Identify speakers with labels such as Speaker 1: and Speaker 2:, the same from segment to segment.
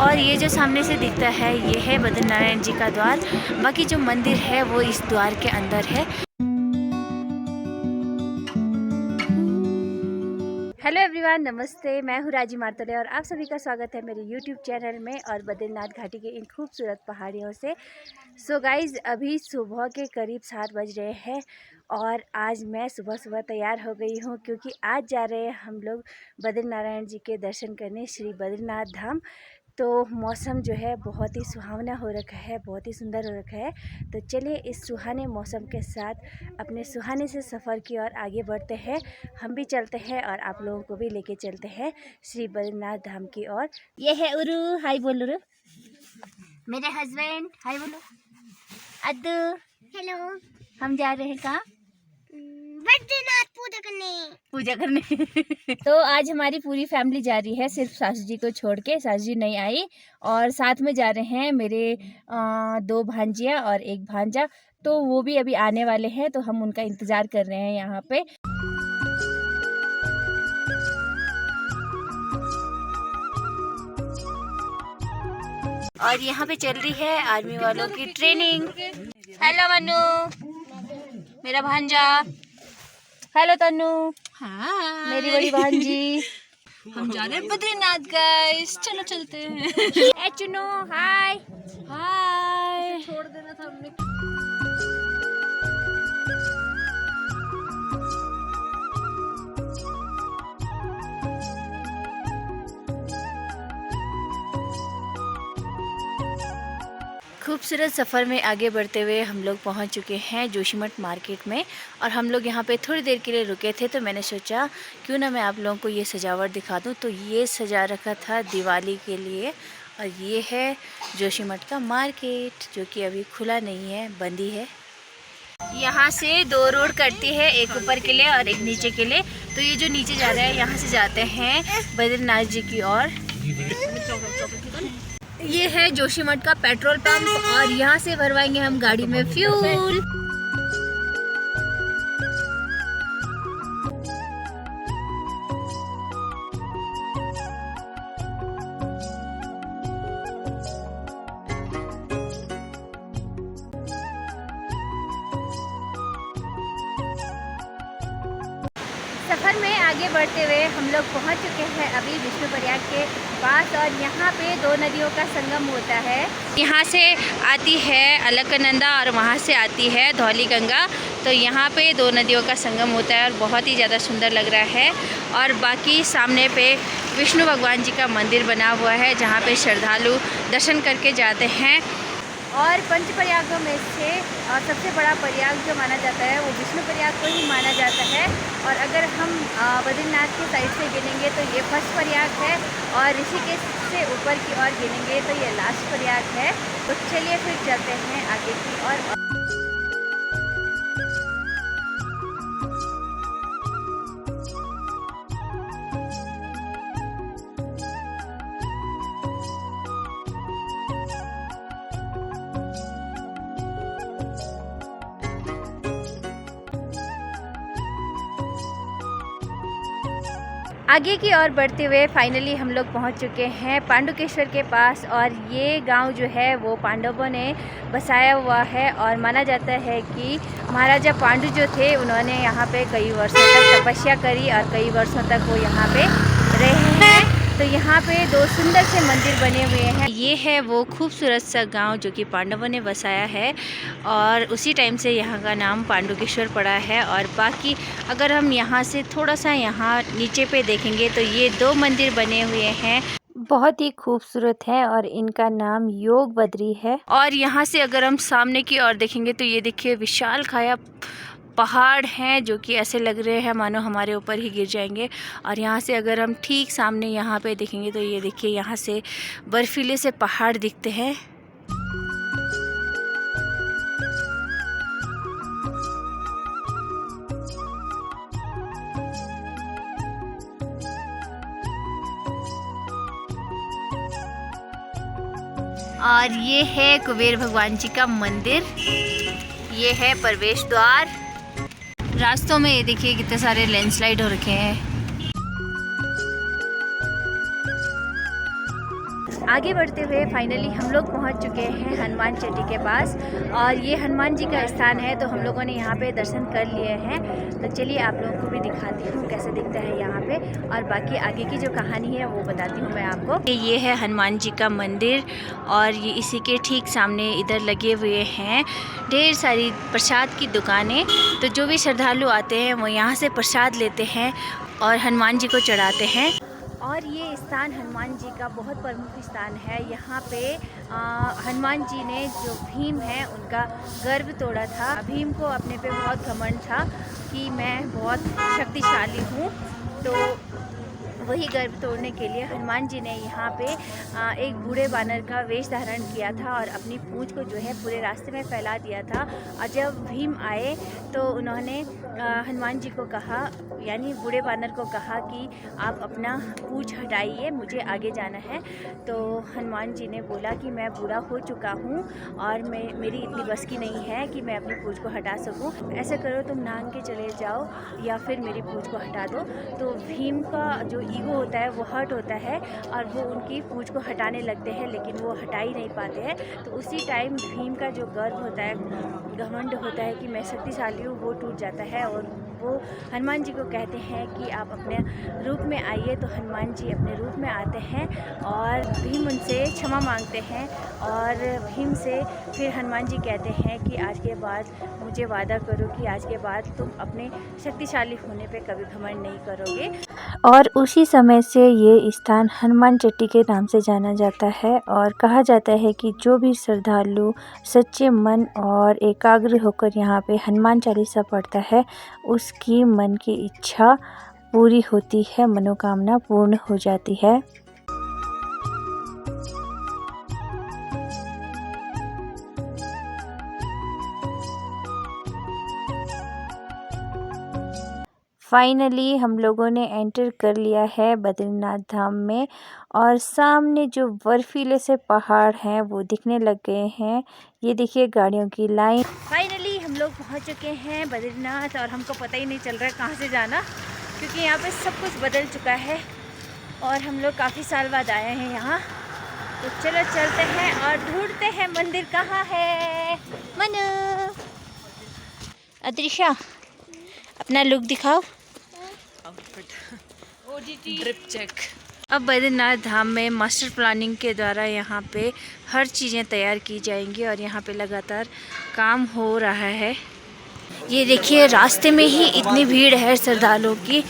Speaker 1: और ये जो सामने से दिखता है ये है बद्रीनारायण जी का द्वार। बाकी जो मंदिर है वो इस द्वार के अंदर है। हेलो एवरीवन, नमस्ते। मैं हूँ राजी मार्तले और आप सभी का स्वागत है मेरे यूट्यूब चैनल में और बद्रीनाथ घाटी के इन खूबसूरत पहाड़ियों से। सो गाइज़, अभी सुबह के करीब 7 बज रहे हैं और आज मैं सुबह सुबह तैयार हो गई हूँ क्योंकि आज जा रहे हैं हम लोग बद्रीनारायण जी के दर्शन करने श्री बद्रीनाथ धाम। तो मौसम जो है बहुत ही सुहावना हो रखा है, बहुत ही सुंदर हो रखा है। तो चलिए इस सुहाने मौसम के साथ अपने सुहाने से सफ़र की ओर आगे बढ़ते हैं। हम भी चलते हैं और आप लोगों को भी लेके चलते हैं श्री बद्रीनाथ धाम की ओर। ये है उरू, हाय बोलो रू। मेरे हस्बैंड, हाय बोलो। अद्दू,
Speaker 2: हेलो।
Speaker 1: हम जा रहे हैं कहाँ?
Speaker 2: बद्रीनाथ पूजा करने।
Speaker 1: तो आज हमारी पूरी फैमिली जा रही है, सिर्फ सासू जी को छोड़ के। सासू जी नहीं आई और साथ में जा रहे हैं मेरे 2 भांजियाँ और 1 भांजा। तो वो भी अभी आने वाले हैं, तो हम उनका इंतज़ार कर रहे हैं यहाँ पे। और यहाँ पे चल रही है आर्मी वालों की ट्रेनिंग। हेलो मनु, मेरा भांजा। हेलो तन्नू,
Speaker 3: हाँ,
Speaker 1: मेरी बड़ी भांजी।
Speaker 3: हम जा रहे हैं बद्रीनाथ गाइस, चलो चलते हैं।
Speaker 1: ए चुनू, हाय
Speaker 3: हाय। छोड़ देना था हमने।
Speaker 1: खूबसूरत सफ़र में आगे बढ़ते हुए हम लोग पहुंच चुके हैं जोशीमठ मार्केट में। और हम लोग यहाँ पे थोड़ी देर के लिए रुके थे, तो मैंने सोचा क्यों ना मैं आप लोगों को ये सजावट दिखा दूँ। तो ये सजा रखा था दिवाली के लिए। और ये है जोशीमठ का मार्केट जो कि अभी खुला नहीं है, बंद ही है। यहाँ से 2 रोड कटती है, एक ऊपर के लिए और एक नीचे के लिए। तो ये जो नीचे जा रहा है यहाँ से जाते हैं बद्रीनाथ जी की ओर। ये है जोशीमठ का पेट्रोल पंप और यहाँ से भरवाएंगे हम गाड़ी में फ्यूल। सफ़र में आगे बढ़ते हुए हम लोग पहुंच चुके हैं अभी विष्णुप्रयाग के पास। और यहाँ पे 2 नदियों का संगम होता है। यहाँ से आती है अलकनंदा और वहाँ से आती है धौली गंगा। तो यहाँ पे 2 नदियों का संगम होता है और बहुत ही ज़्यादा सुंदर लग रहा है। और बाकी सामने पे विष्णु भगवान जी का मंदिर बना हुआ है जहाँ पे श्रद्धालु दर्शन करके जाते हैं। और पंचप्रयागों में से सबसे बड़ा प्रयाग जो माना जाता है वो विष्णुप्रयाग को ही माना जाता है। और अगर हम बद्रीनाथ की साइड से गिनेंगे तो ये फर्स्ट प्रयाग है और ऋषिकेश से ऊपर की ओर गिनेंगे तो ये लास्ट प्रयाग है। तो चलिए फिर चलते हैं आगे की ओर। आगे की ओर बढ़ते हुए फाइनली हम लोग पहुंच चुके हैं पांडुकेश्वर के पास। और ये गांव जो है वो पांडवों ने बसाया हुआ है और माना जाता है कि महाराजा पांडु जो थे उन्होंने यहाँ पे कई वर्षों तक तपस्या करी और कई वर्षों तक वो यहाँ पे रहे हैं। तो यहाँ पे 2 सुंदर से मंदिर बने हुए हैं। ये है वो खूबसूरत सा गांव जो कि पांडवों ने बसाया है और उसी टाइम से यहाँ का नाम पांडुकेश्वर पड़ा है। और बाकी अगर हम यहाँ से थोड़ा सा यहाँ नीचे पे देखेंगे तो ये 2 मंदिर बने हुए हैं, बहुत ही खूबसूरत है और इनका नाम योग बद्री है। और यहाँ से अगर हम सामने की ओर देखेंगे तो ये देखिए विशाल काया पहाड़ हैं जो कि ऐसे लग रहे हैं मानो हमारे ऊपर ही गिर जाएंगे। और यहाँ से अगर हम ठीक सामने यहाँ पे देखेंगे तो ये देखिए यहाँ से बर्फीले से पहाड़ दिखते हैं। और ये है कुबेर भगवान जी का मंदिर, ये है प्रवेश द्वार। रास्तों में ये देखिए कितने सारे लैंडस्लाइड हो रखे हैं। आगे बढ़ते हुए फाइनली हम लोग पहुंच चुके हैं हनुमान चट्टी के पास और ये हनुमान जी का स्थान है, तो हम लोगों ने यहाँ पे दर्शन कर लिए हैं। तो चलिए आप लोगों को भी दिखाती हूँ कैसे दिखता है यहाँ पे, और बाकी आगे की जो कहानी है वो बताती हूँ मैं आपको। ये है हनुमान जी का मंदिर और ये इसी के ठीक सामने इधर लगे हुए हैं ढेर सारी प्रसाद की दुकानें। तो जो भी श्रद्धालु आते हैं वो यहाँ से प्रसाद लेते हैं और हनुमान जी को चढ़ाते हैं। और ये स्थान हनुमान जी का बहुत प्रमुख स्थान है। यहाँ पे हनुमान जी ने जो भीम है उनका गर्व तोड़ा था। भीम को अपने पे बहुत घमंड था कि मैं बहुत शक्तिशाली हूँ, तो वही गर्व तोड़ने के लिए हनुमान जी ने यहाँ पे एक बूढ़े बानर का वेश धारण किया था और अपनी पूंछ को जो है पूरे रास्ते में फैला दिया था। और जब भीम आए तो उन्होंने हनुमान जी को कहा, यानी बूढ़े बानर को कहा कि आप अपना पूंछ हटाइए, मुझे आगे जाना है। तो हनुमान जी ने बोला कि मैं बूढ़ा हो चुका हूँ और मेरी इतनी बस की नहीं है कि मैं अपनी पूंछ को हटा सकूँ। ऐसा करो तुम नांग के चले जाओ या फिर मेरी पूंछ को हटा दो। तो भीम का जो ईगो होता है वो हर्ट होता है और वो उनकी पूंछ को हटाने लगते हैं, लेकिन वो हटा ही नहीं पाते हैं। तो उसी टाइम भीम का जो गर्व होता है, घमंड होता है कि मैं शक्तिशाली हूँ, वो टूट जाता है और वो हनुमान जी को कहते हैं कि आप अपने रूप में आइए। तो हनुमान जी अपने रूप में आते हैं और भीम उनसे क्षमा मांगते हैं और भीम से फिर हनुमान जी कहते हैं कि आज के बाद मुझे वादा करो कि आज के बाद तुम अपने शक्तिशाली होने पे कभी घमंड नहीं करोगे। और उसी समय से ये स्थान हनुमान चट्टी के नाम से जाना जाता है और कहा जाता है कि जो भी श्रद्धालु सच्चे मन और एकाग्र होकर यहाँ पे हनुमान चालीसा पढ़ता है उसकी मन की इच्छा पूरी होती है, मनोकामना पूर्ण हो जाती है। फाइनली हम लोगों ने एंटर कर लिया है बद्रीनाथ धाम में और सामने जो बर्फीले से पहाड़ हैं वो दिखने लग गए हैं। ये देखिए गाड़ियों की लाइन। फाइनली हम लोग पहुंच चुके हैं बद्रीनाथ और हमको पता ही नहीं चल रहा है कहाँ से जाना, क्योंकि यहाँ पे सब कुछ बदल चुका है और हम लोग काफ़ी साल बाद आए हैं यहाँ। तो चलो चलते हैं और ढूंढते हैं मंदिर कहाँ है। मनु, अदृशा अपना लुक दिखाओ।
Speaker 3: Drip check.
Speaker 1: अब बद्रीनाथ धाम में मास्टर प्लानिंग के द्वारा यहाँ पे हर चीज़ें तैयार की जाएंगी और यहाँ पे लगातार काम हो रहा है। ये देखिए रास्ते में ही इतनी भीड़ है श्रद्धालुओं की,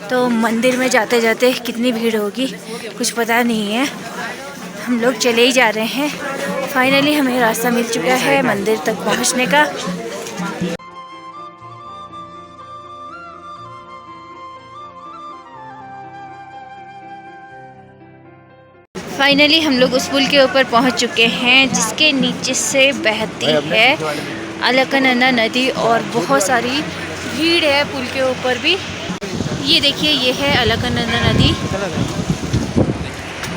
Speaker 1: तो मंदिर में जाते जाते कितनी भीड़ होगी कुछ पता नहीं है। हम लोग चले ही जा रहे हैं। फाइनली हमें रास्ता मिल चुका है मंदिर तक पहुँचने का। फाइनली हम लोग उस पुल के ऊपर पहुंच चुके हैं जिसके नीचे से बहती है अलकनंदा नदी और बहुत सारी भीड़ है पुल के ऊपर भी। ये देखिए ये है अलकनंदा नदी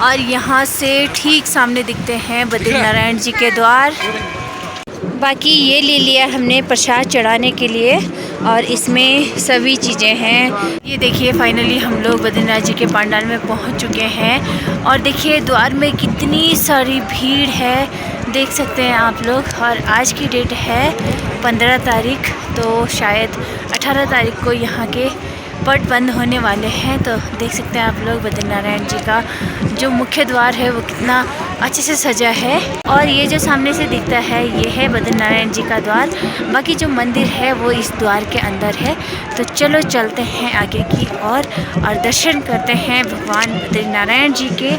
Speaker 1: और यहाँ से ठीक सामने दिखते हैं बद्रीनारायण जी के द्वार। बाकी ये ले लिया हमने प्रसाद चढ़ाने के लिए और इसमें सभी चीज़ें हैं। ये देखिए फाइनली हम लोग बद्रीनाथ जी के पंडाल में पहुंच चुके हैं और देखिए द्वार में कितनी सारी भीड़ है, देख सकते हैं आप लोग। और आज की डेट है 15 तारीख, तो शायद 18 तारीख को यहाँ के पट बंद होने वाले हैं। तो देख सकते हैं आप लोग बद्रीनारायण जी का जो मुख्य द्वार है वो कितना अच्छे से सजा है। और ये जो सामने से दिखता है ये है बद्रीनारायण जी का द्वार, बाकी जो मंदिर है वो इस द्वार के अंदर है। तो चलो चलते हैं आगे की और दर्शन करते हैं भगवान बद्रीनारायण जी के।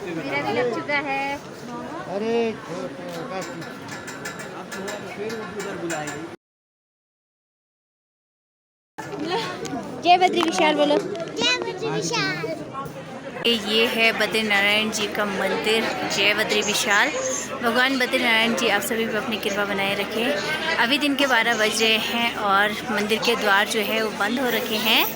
Speaker 1: मेरा भी लग चुका है।
Speaker 2: अरे
Speaker 1: जय बद्री विशाल बोलो।
Speaker 2: जय बद्री विशाल।
Speaker 1: ये है बद्रीनारायण जी का मंदिर। जय बद्री विशाल। भगवान बद्रीनारायण जी आप सभी पर अपनी कृपा बनाए रखें। अभी दिन के 12 बज रहे हैं और मंदिर के द्वार जो है वो बंद हो रखे हैं।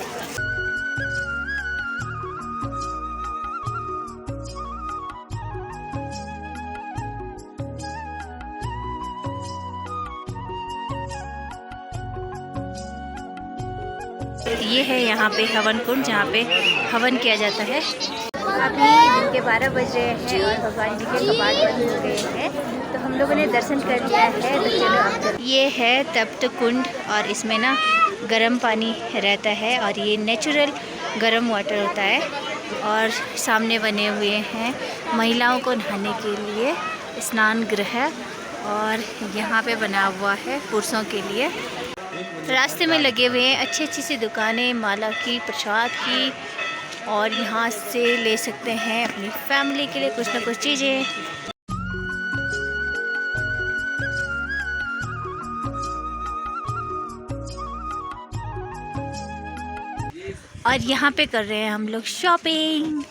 Speaker 1: ये है यहाँ पे हवन कुंड जहाँ पे हवन किया जाता है। अभी दिन के 12 बज रहे हैं और भगवान जी के कपाट बंद हो गए हैं, तो हम लोगों ने दर्शन कर लिया है। तो चलो अब ये है तप्त कुंड और इसमें ना गर्म पानी रहता है और ये नेचुरल गर्म वाटर होता है। और सामने बने हुए हैं महिलाओं को नहाने के लिए स्नान गृह और यहाँ पे बना हुआ है पुरुषों के लिए। रास्ते में लगे हुए हैं अच्छी अच्छी सी दुकानें माला की, प्रसाद की, और यहाँ से ले सकते हैं अपनी फैमिली के लिए कुछ ना कुछ चीज़ें। और यहाँ पे कर रहे हैं हम लोग शॉपिंग।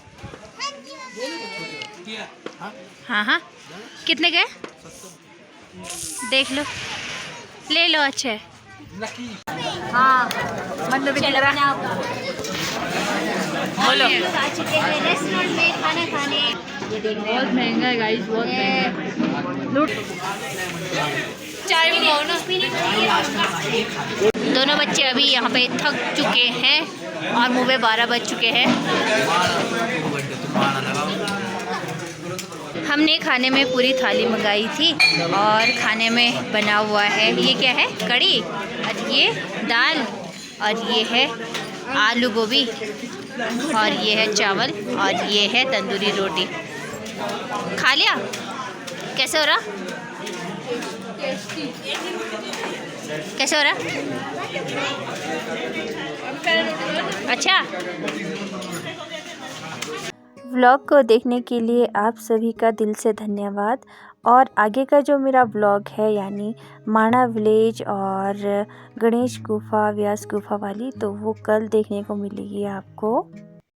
Speaker 1: हाँ हाँ, कितने गए देख लो, ले लो। अच्छा है। हाँ मतलब बोलो। आ चुके हैं रेस्टोरेंट में खाना खाने।
Speaker 3: बहुत महंगा है गाइस, बहुत महंगा। लूट चाय
Speaker 1: दोनों बच्चे अभी यहाँ पे थक चुके हैं और मुँह में 12 बज चुके हैं। हमने खाने में पूरी थाली मंगाई थी और खाने में बना हुआ है, ये क्या है, कड़ी, और ये दाल, और ये है आलू गोभी, और ये है चावल, और ये है तंदूरी रोटी। खा लिया? कैसे हो रहा? कैसे हो रहा? अच्छा। व्लॉग को देखने के लिए आप सभी का दिल से धन्यवाद। और आगे का जो मेरा व्लॉग है यानी माणा विलेज और गणेश गुफा, व्यास गुफा वाली, तो वो कल देखने को मिलेगी आपको।